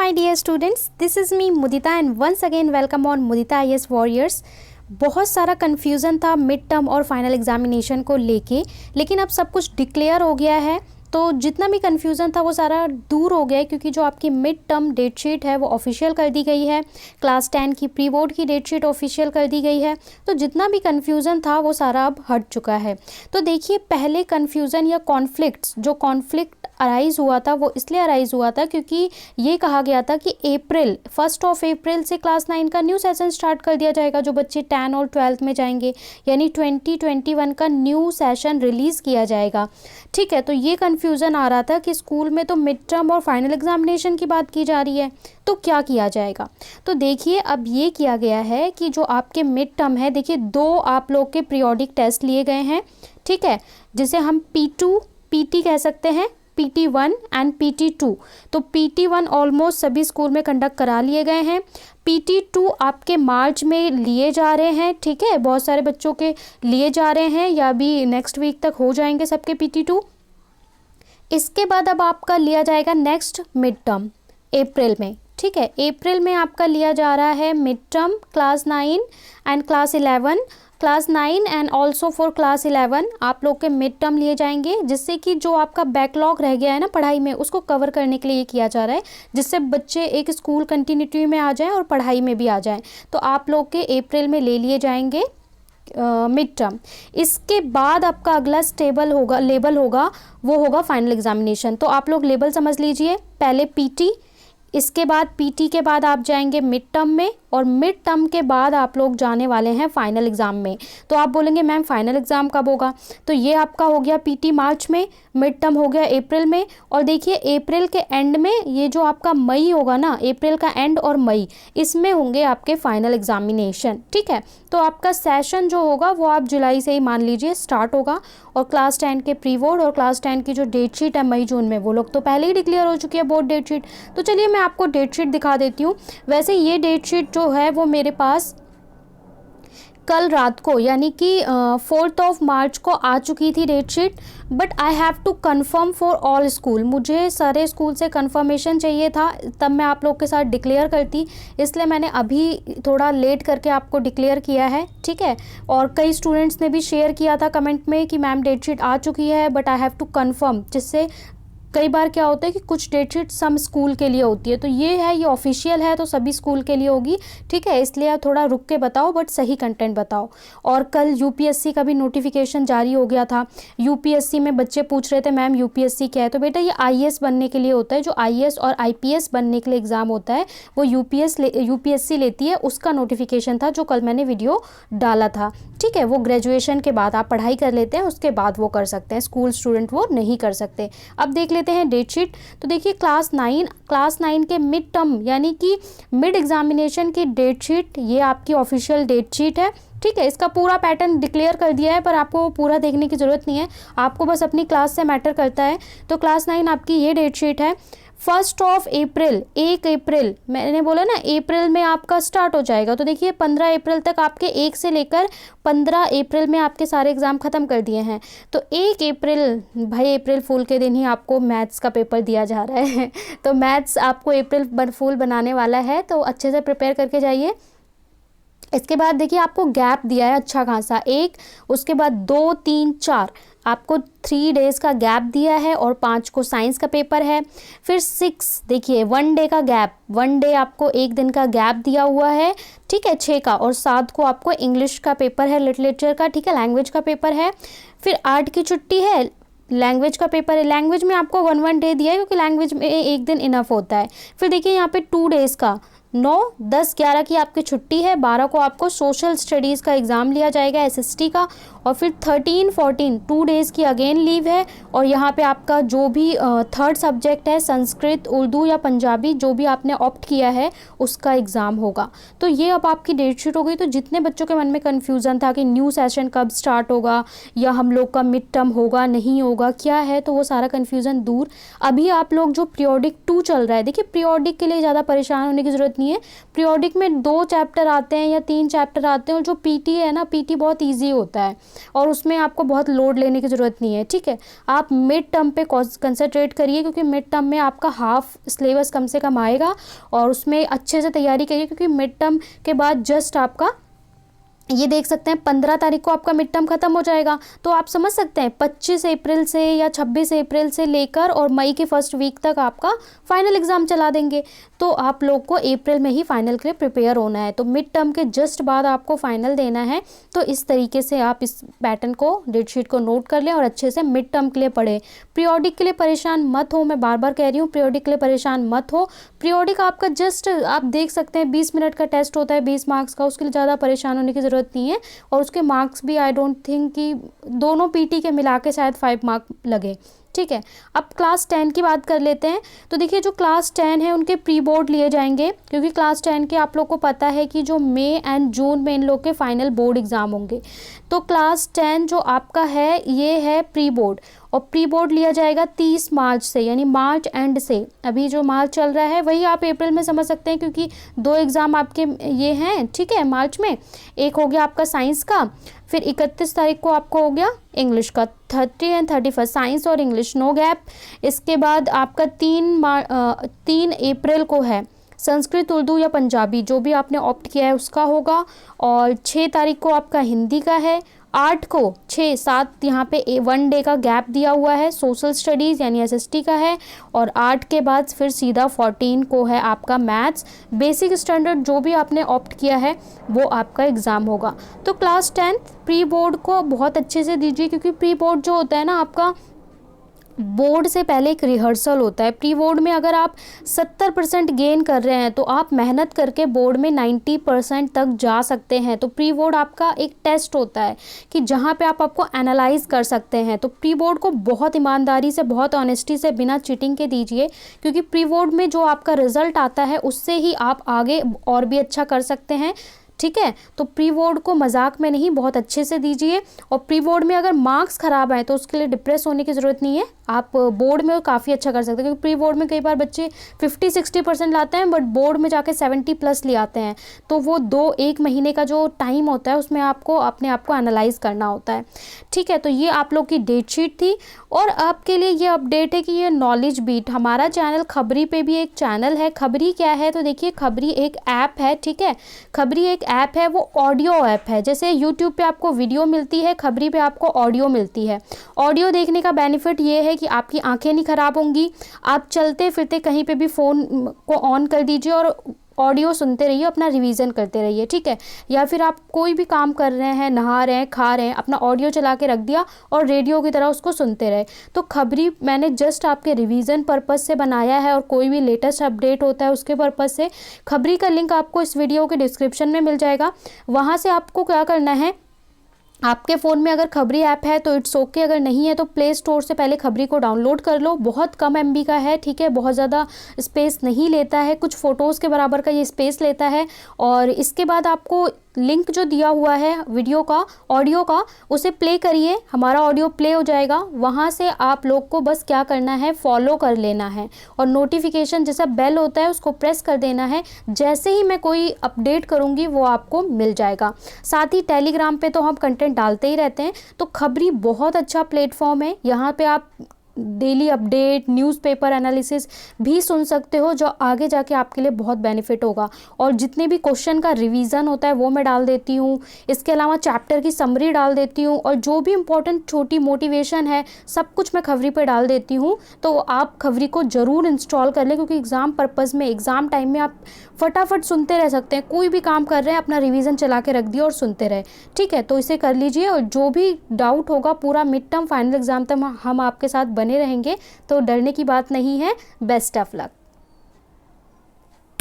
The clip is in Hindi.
my dear students, this is me Mudita and once again welcome on Mudita IAS Warriors। बहुत सारा कन्फ्यूज़न था मिड टर्म और फाइनल एग्जामिनेशन को लेके, लेकिन अब सब कुछ डिक्लेयर हो गया है। तो जितना भी कन्फ्यूज़न था वो सारा दूर हो गया है, क्योंकि जो आपकी मिड टर्म डेट शीट है वो ऑफिशियल कर दी गई है। क्लास 10 की प्री बोर्ड की डेट शीट ऑफिशियल कर दी गई है। तो जितना भी कन्फ्यूज़न था वो सारा अब हट चुका है। तो देखिए, पहले कन्फ्यूज़न या कॉन्फ्लिक्ट अराइज़ हुआ था वो इसलिए अराइज़ हुआ था क्योंकि ये कहा गया था कि 1 अप्रैल से क्लास 9 का न्यू सेशन स्टार्ट कर दिया जाएगा, जो बच्चे 10 और 12th में जाएंगे, यानी 2021 का न्यू सेशन रिलीज़ किया जाएगा। ठीक है, तो ये कन्फ्यूज़न आ रहा था कि स्कूल में तो मिड टर्म और फाइनल एग्जामिनेशन की बात की जा रही है, तो क्या किया जाएगा। तो देखिए, अब ये किया गया है कि जो आपके मिड टर्म है, देखिए 2 आप लोग के पीरियोडिक टेस्ट लिए गए हैं। ठीक है, जिसे हम P2 PT कह सकते हैं, PT1 एंड PT2। तो PT1 ऑलमोस्ट सभी स्कूल में कंडक्ट करा लिए गए हैं। PT2 आपके मार्च में लिए जा रहे हैं। ठीक है, बहुत सारे बच्चों के लिए जा रहे हैं या भी नेक्स्ट वीक तक हो जाएंगे सबके PT2। इसके बाद अब आपका लिया जाएगा नेक्स्ट मिड टर्म अप्रैल में। ठीक है, अप्रैल में आपका लिया जा रहा है mid term class 9 and class 11। Class 9 and also for class 11 आप लोग के मिड टर्म लिए जाएंगे, जिससे कि जो आपका बैकलॉग रह गया है ना पढ़ाई में, उसको कवर करने के लिए ये किया जा रहा है, जिससे बच्चे एक स्कूल कंटिन्यूटी में आ जाएं और पढ़ाई में भी आ जाएं। तो आप लोग के अप्रैल में ले लिए जाएंगे मिड टर्म। इसके बाद आपका अगला लेवल होगा वो होगा फाइनल एग्जामिनेशन। तो आप लोग लेवल समझ लीजिए, पहले PT, इसके बाद PT के बाद आप जाएंगे मिड टर्म में, और मिड टर्म के बाद आप लोग जाने वाले हैं फाइनल एग्ज़ाम में। तो आप बोलेंगे मैम फाइनल एग्ज़ाम कब होगा, तो ये आपका हो गया PT मार्च में, मिड टर्म हो गया अप्रैल में, और देखिए अप्रैल के एंड में ये जो आपका मई होगा ना, अप्रैल का एंड और मई, इसमें होंगे आपके फाइनल एग्जामिनेशन। ठीक है, तो आपका सेशन जो होगा वो आप जुलाई से ही मान लीजिए स्टार्ट होगा, और क्लास 10 के प्री बोर्ड और क्लास 10 की जो डेट शीट है मई जून में, वो लोग तो पहले ही डिक्लेयर हो चुकी है बोर्ड डेट शीट। तो चलिए मैं आपको डेट शीट दिखा देती हूँ। वैसे ये डेट शीट जो है वो मेरे पास कल रात को, यानी कि 4 मार्च को आ चुकी थी date sheet, but I have to confirm for all school. मुझे सारे स्कूल से कंफर्मेशन चाहिए था, तब मैं आप लोग के साथ डिक्लेयर करती, इसलिए मैंने अभी थोड़ा लेट करके आपको डिक्लेयर किया है। ठीक है, और कई स्टूडेंट्स ने भी शेयर किया था कमेंट में कि मैम डेट शीट आ चुकी है but I have to confirm, जिससे कई बार क्या होता है कि कुछ डेट शीट सम स्कूल के लिए होती है, तो ये है, ये ऑफिशियल है तो सभी स्कूल के लिए होगी। ठीक है, इसलिए आप थोड़ा रुक के बताओ बट सही कंटेंट बताओ। और कल UPSC का भी नोटिफिकेशन जारी हो गया था। UPSC में बच्चे पूछ रहे थे मैम UPSC क्या है, तो बेटा ये IAS बनने के लिए होता है। जो IAS और IPS बनने के लिए एग्ज़ाम होता है वो UPSC लेती है, उसका नोटिफिकेशन था जो कल मैंने वीडियो डाला था। ठीक है, वो ग्रेजुएशन के बाद आप पढ़ाई कर लेते हैं, उसके बाद वो कर सकते हैं, स्कूल स्टूडेंट वो नहीं कर सकते। अब देख लेते हैं डेट शीट। तो देखिए क्लास 9 के मिड टर्म यानी कि मिड एग्जामिनेशन की डेट शीट, ये आपकी ऑफिशियल डेट शीट है। ठीक है, इसका पूरा पैटर्न डिक्लेयर कर दिया है, पर आपको वो पूरा देखने की ज़रूरत नहीं है, आपको बस अपनी क्लास से मैटर करता है। तो क्लास 9 आपकी ये डेट शीट है। 1 अप्रैल, 1 अप्रैल मैंने बोला ना, अप्रैल में आपका स्टार्ट हो जाएगा। तो देखिए 15 अप्रैल तक आपके 1 से लेकर 15 अप्रैल में आपके सारे एग्ज़ाम ख़त्म कर दिए हैं। तो 1 अप्रैल, भाई अप्रैल फूल के दिन ही आपको मैथ्स का पेपर दिया जा रहा है तो मैथ्स आपको अप्रैल फूल बनाने वाला है, तो अच्छे से प्रिपेयर करके जाइए। इसके बाद देखिए आपको गैप दिया है अच्छा खासा, 1, उसके बाद 2, 3, 4, आपको 3 डेज़ का गैप दिया है, और 5 को साइंस का पेपर है। फिर 6 देखिए 1 डे का गैप, 1 डे आपको 1 दिन का गैप दिया हुआ है। ठीक है, 6 का, और 7 को आपको इंग्लिश का पेपर है, लिटरेचर का। ठीक है, लैंग्वेज का पेपर है। फिर 8 की छुट्टी है, लैंग्वेज का पेपर है। लैंग्वेज में आपको 1 डे दिया है, क्योंकि लैंग्वेज में 1 दिन इनफ होता है। फिर देखिए यहाँ पे 2 डेज़ का, 9, 10, 11 की आपकी छुट्टी है। 12 को आपको सोशल स्टडीज़ का एग्ज़ाम लिया जाएगा, SST का। और फिर 13, 14 2 डेज़ की अगेन लीव है। और यहाँ पे आपका जो भी थर्ड सब्जेक्ट है, संस्कृत, उर्दू या पंजाबी, जो भी आपने ऑप्ट किया है उसका एग्ज़ाम होगा। तो ये अब आपकी डेट शीट हो गई। तो जितने बच्चों के मन में कन्फ्यूज़न था कि न्यू सेशन कब स्टार्ट होगा, या हम लोग का मिड टर्म होगा नहीं होगा क्या है, तो वो सारा कन्फ्यूज़न दूर। अभी आप लोग जो पीरियोडिक 2 चल रहा है, देखिए पीरियोडिक के लिए ज़्यादा परेशान होने की ज़रूरत नहीं नहीं है। पीरियोडिक में 2 चैप्टर आते हैं या 3 चैप्टर आते हैं, और जो पीटी है ना, पीटी बहुत ईजी होता है और उसमें आपको बहुत लोड लेने की ज़रूरत नहीं है, ठीक है। आप मिड टर्म पे कंसंट्रेट करिए, क्योंकि मिड टर्म में आपका हाफ सिलेबस कम से कम आएगा, और उसमें अच्छे से तैयारी करिए, क्योंकि मिड टर्म के बाद जस्ट आपका ये देख सकते हैं 15 तारीख को आपका मिड टर्म ख़त्म हो जाएगा। तो आप समझ सकते हैं 25 अप्रैल से या 26 अप्रैल से लेकर और मई के फर्स्ट वीक तक आपका फाइनल एग्ज़ाम चला देंगे। तो आप लोग को अप्रैल में ही फाइनल के लिए प्रिपेयर होना है। तो मिड टर्म के जस्ट बाद आपको फाइनल देना है। तो इस तरीके से आप इस पैटर्न को, डेट शीट को नोट कर लें और अच्छे से मिड टर्म के लिए पढ़ें। पीरियोडिक के लिए परेशान मत हो, मैं बार बार कह रही हूँ, पीरियोडिक के लिए परेशान मत हो। पीरियोडिक आपका जस्ट आप देख सकते हैं 20 मिनट का टेस्ट होता है, 20 मार्क्स का, उसके लिए ज़्यादा परेशान होने की ज़रूरत नहीं है। और उसके मार्क्स भी आई डोंट थिंक कि दोनों पीटी के मिला के शायद 5 मार्क लगे, ठीक है। अब क्लास 10 की बात कर लेते हैं। तो देखिए जो क्लास 10 है उनके प्री बोर्ड लिए जाएंगे, क्योंकि क्लास 10 के आप लोग को पता है कि जो मई एंड जून में इन लोग के फाइनल बोर्ड एग्ज़ाम होंगे। तो क्लास 10 जो आपका है ये है प्री बोर्ड, और प्री बोर्ड लिया जाएगा 30 मार्च से, यानी मार्च एंड से। अभी जो मार्च चल रहा है वही आप अप्रैल में समझ सकते हैं, क्योंकि 2 एग्ज़ाम आपके ये हैं, ठीक है, मार्च में। एक हो गया आपका साइंस का, फिर 31 तारीख को आपको हो गया इंग्लिश का, 30 एंड 31 साइंस और इंग्लिश, नो गैप। इसके बाद आपका 3 अप्रैल को है संस्कृत, उर्दू या पंजाबी, जो भी आपने ऑप्ट किया है उसका होगा। और 6 तारीख को आपका हिंदी का है। 8 को 6 7 यहाँ पे 1 डे का गैप दिया हुआ है, सोशल स्टडीज़ यानी एसएसटी का है। और 8 के बाद फिर सीधा 14 को है आपका मैथ्स, बेसिक स्टैंडर्ड जो भी आपने ऑप्ट किया है वो आपका एग्ज़ाम होगा। तो क्लास 10 प्री बोर्ड को बहुत अच्छे से दीजिए, क्योंकि प्री बोर्ड जो होता है ना आपका बोर्ड से पहले एक रिहर्सल होता है। प्री बोर्ड में अगर आप 70% गेन कर रहे हैं तो आप मेहनत करके बोर्ड में 90% तक जा सकते हैं। तो प्री बोर्ड आपका एक टेस्ट होता है कि जहां पे आप आपको एनालाइज कर सकते हैं। तो प्री बोर्ड को बहुत ईमानदारी से, बहुत ऑनेस्टी से, बिना चीटिंग के दीजिए, क्योंकि प्री बोर्ड में जो आपका रिजल्ट आता है उससे ही आप आगे और भी अच्छा कर सकते हैं, ठीक है। तो प्री बोर्ड को मजाक में नहीं, बहुत अच्छे से दीजिए। और प्री बोर्ड में अगर मार्क्स ख़राब आए तो उसके लिए डिप्रेस होने की ज़रूरत नहीं है, आप बोर्ड में काफ़ी अच्छा कर सकते हैं। क्योंकि प्री बोर्ड में कई बार बच्चे 50-60% लाते हैं, बट बोर्ड में जाके 70+ ले आते हैं। तो वो 1 महीने का जो टाइम होता है उसमें आपको अपने आप को एनालाइज करना होता है, ठीक है। तो ये आप लोग की डेट शीट थी। और आपके लिए ये अपडेट है कि ये नॉलेज बीट, हमारा चैनल खबरी पे भी एक चैनल है। खबरी क्या है, तो देखिए खबरी एक ऐप है, ठीक है। खबरी एक ऐप है, वो ऑडियो ऐप है। जैसे यूट्यूब पे आपको वीडियो मिलती है, खबरी पे आपको ऑडियो मिलती है। ऑडियो देखने का बेनिफिट ये है कि आपकी आंखें नहीं ख़राब होंगी, आप चलते फिरते कहीं पे भी फ़ोन को ऑन कर दीजिए और ऑडियो सुनते रहिए, अपना रिवीजन करते रहिए, ठीक है। या फिर आप कोई भी काम कर रहे हैं, नहा रहे हैं, खा रहे हैं, अपना ऑडियो चला के रख दिया और रेडियो की तरह उसको सुनते रहे। तो खबरी मैंने जस्ट आपके रिवीजन पर्पज़ से बनाया है, और कोई भी लेटेस्ट अपडेट होता है उसके पर्पज़ से। खबरी का लिंक आपको इस वीडियो के डिस्क्रिप्शन में मिल जाएगा। वहाँ से आपको क्या करना है, आपके फ़ोन में अगर खबरी ऐप है तो इट्स ओके, अगर नहीं है तो प्ले स्टोर से पहले खबरी को डाउनलोड कर लो। बहुत कम MB का है, ठीक है, बहुत ज़्यादा स्पेस नहीं लेता है, कुछ फ़ोटोज़ के बराबर का ये स्पेस लेता है। और इसके बाद आपको लिंक जो दिया हुआ है वीडियो का, ऑडियो का, उसे प्ले करिए, हमारा ऑडियो प्ले हो जाएगा। वहाँ से आप लोग को बस क्या करना है, फॉलो कर लेना है, और नोटिफिकेशन जैसा बेल होता है उसको प्रेस कर देना है। जैसे ही मैं कोई अपडेट करूँगी वो आपको मिल जाएगा। साथ ही टेलीग्राम पे तो हम कंटेंट डालते ही रहते हैं। तो खबरी बहुत अच्छा प्लेटफॉर्म है, यहाँ पे आप डेली अपडेट, न्यूज़पेपर एनालिसिस भी सुन सकते हो, जो आगे जाके आपके लिए बहुत बेनिफिट होगा। और जितने भी क्वेश्चन का रिवीजन होता है वो मैं डाल देती हूँ। इसके अलावा चैप्टर की समरी डाल देती हूँ, और जो भी इम्पोर्टेंट छोटी मोटिवेशन है सब कुछ मैं खबरी पे डाल देती हूँ। तो आप खबरी को ज़रूर इंस्टॉल कर लें, क्योंकि एग्ज़ाम पर्पज़ में, एग्ज़ाम टाइम में आप फटाफट सुनते रह सकते हैं। कोई भी काम कर रहे हैं, अपना रिवीजन चला के रख दिया और सुनते रहे, ठीक है। तो इसे कर लीजिए, और जो भी डाउट होगा पूरा मिड टर्म फाइनल एग्ज़ाम तक हम आपके साथ बने रहेंगे। तो डरने की बात नहीं है। Best of luck.